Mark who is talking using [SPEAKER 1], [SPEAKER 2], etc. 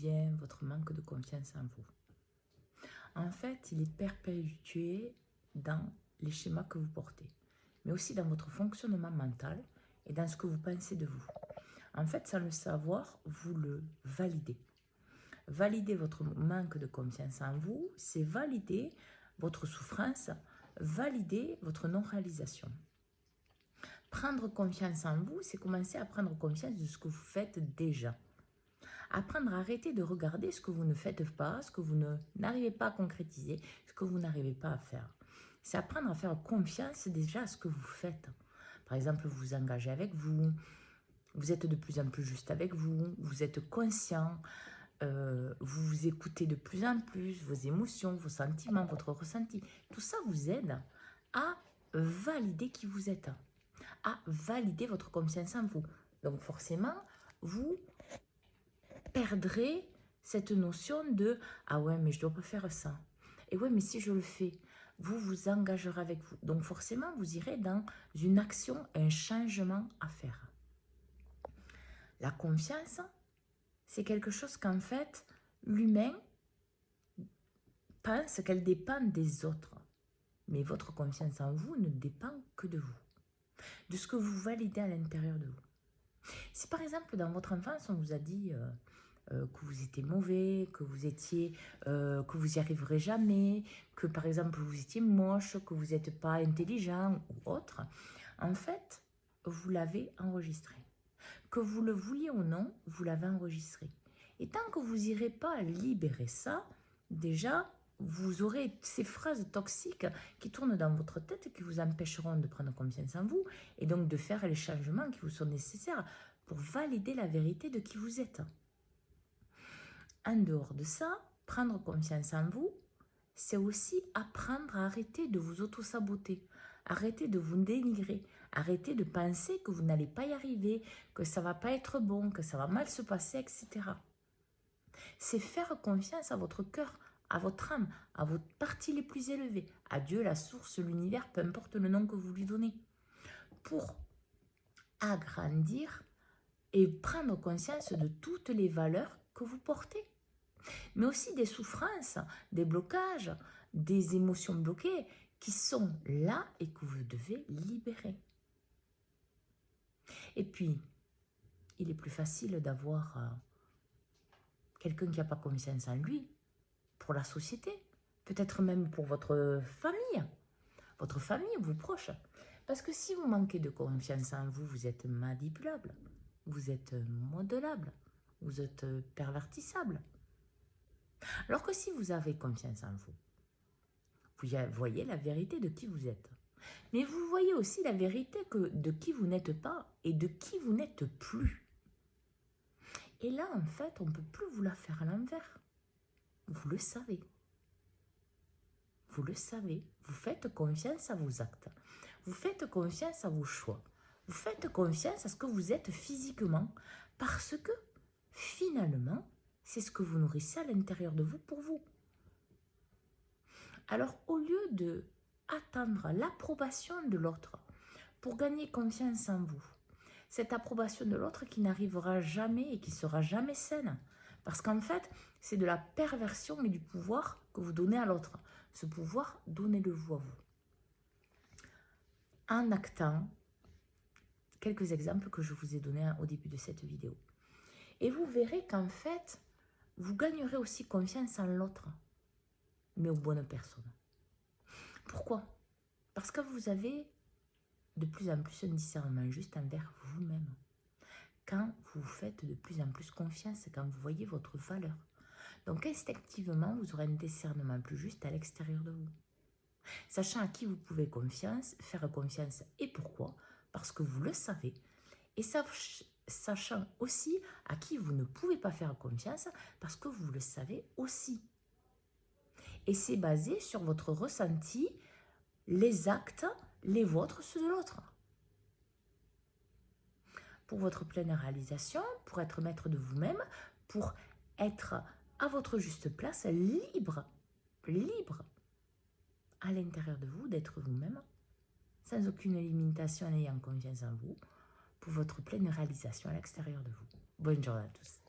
[SPEAKER 1] vient votre manque de confiance en vous? En fait, il est perpétué dans les schémas que vous portez, mais aussi dans votre fonctionnement mental et dans ce que vous pensez de vous. En fait, sans le savoir, vous le validez. Valider votre manque de confiance en vous, c'est valider votre souffrance, valider votre non-réalisation. Prendre confiance en vous, c'est commencer à prendre confiance de ce que vous faites déjà. Apprendre à arrêter de regarder ce que vous ne faites pas, ce que vous n'arrivez pas à concrétiser, ce que vous n'arrivez pas à faire. C'est apprendre à faire confiance déjà à ce que vous faites. Par exemple, vous vous engagez avec vous, vous êtes de plus en plus juste avec vous, vous êtes conscient, vous vous écoutez de plus en plus, vos émotions, vos sentiments, votre ressenti. Tout ça vous aide à valider qui vous êtes, à valider votre confiance en vous. Donc forcément, vous perdrez cette notion de « Ah ouais, mais je ne dois pas faire ça. Et ouais, mais si je le fais, vous vous engagerez avec vous. » Donc forcément, vous irez dans une action, un changement à faire. La confiance, c'est quelque chose qu'en fait, l'humain pense qu'elle dépend des autres. Mais votre confiance en vous ne dépend que de vous, de ce que vous validez à l'intérieur de vous. Si par exemple, dans votre enfance, on vous a dit que vous étiez mauvais, que vous n'y arriverez jamais, que par exemple, vous étiez moche, que vous n'êtes pas intelligent ou autre, en fait, vous l'avez enregistré. Que vous le vouliez ou non, vous l'avez enregistré. Et tant que vous n'irez pas libérer ça, déjà, vous aurez ces phrases toxiques qui tournent dans votre tête et qui vous empêcheront de prendre confiance en vous et donc de faire les changements qui vous sont nécessaires pour valider la vérité de qui vous êtes. En dehors de ça, prendre confiance en vous, c'est aussi apprendre à arrêter de vous auto-saboter, arrêter de vous dénigrer, arrêter de penser que vous n'allez pas y arriver, que ça ne va pas être bon, que ça va mal se passer, etc. C'est faire confiance à votre cœur, à votre âme, à vos parties les plus élevées, à Dieu, la source, l'univers, peu importe le nom que vous lui donnez, pour agrandir et prendre conscience de toutes les valeurs que vous portez. Mais aussi des souffrances, des blocages, des émotions bloquées qui sont là et que vous devez libérer. Et puis, il est plus facile d'avoir quelqu'un qui n'a pas confiance en lui pour la société, peut-être même pour votre famille, vos proches. Parce que si vous manquez de confiance en vous, vous êtes manipulable, vous êtes modelable, vous êtes pervertissable. Alors que si vous avez confiance en vous, vous voyez la vérité de qui vous êtes. Mais vous voyez aussi la vérité de qui vous n'êtes pas et de qui vous n'êtes plus. Et là, en fait, on ne peut plus vous la faire à l'envers. Vous le savez. Vous le savez. Vous faites confiance à vos actes. Vous faites confiance à vos choix. Vous faites confiance à ce que vous êtes physiquement parce que, finalement, c'est ce que vous nourrissez à l'intérieur de vous pour vous. Alors, au lieu de attendre l'approbation de l'autre pour gagner confiance en vous, cette approbation de l'autre qui n'arrivera jamais et qui sera jamais saine, parce qu'en fait, c'est de la perversion et du pouvoir que vous donnez à l'autre. Ce pouvoir, donnez-le-vous à vous. En actant quelques exemples que je vous ai donnés au début de cette vidéo. Et vous verrez qu'en fait, vous gagnerez aussi confiance en l'autre, mais aux bonnes personnes. Pourquoi? Parce que vous avez de plus en plus un discernement juste envers vous-même. Quand vous vous faites de plus en plus confiance, quand vous voyez votre valeur. Donc instinctivement, vous aurez un discernement plus juste à l'extérieur de vous. Sachant à qui vous pouvez faire confiance et pourquoi, parce que vous le savez. Et sachant aussi à qui vous ne pouvez pas faire confiance, parce que vous le savez aussi. Et c'est basé sur votre ressenti, les actes, les vôtres, ceux de l'autre. Pour votre pleine réalisation, pour être maître de vous-même, pour être à votre juste place, libre à l'intérieur de vous, d'être vous-même, sans aucune limitation en ayant confiance en vous, pour votre pleine réalisation à l'extérieur de vous. Bonne journée à tous.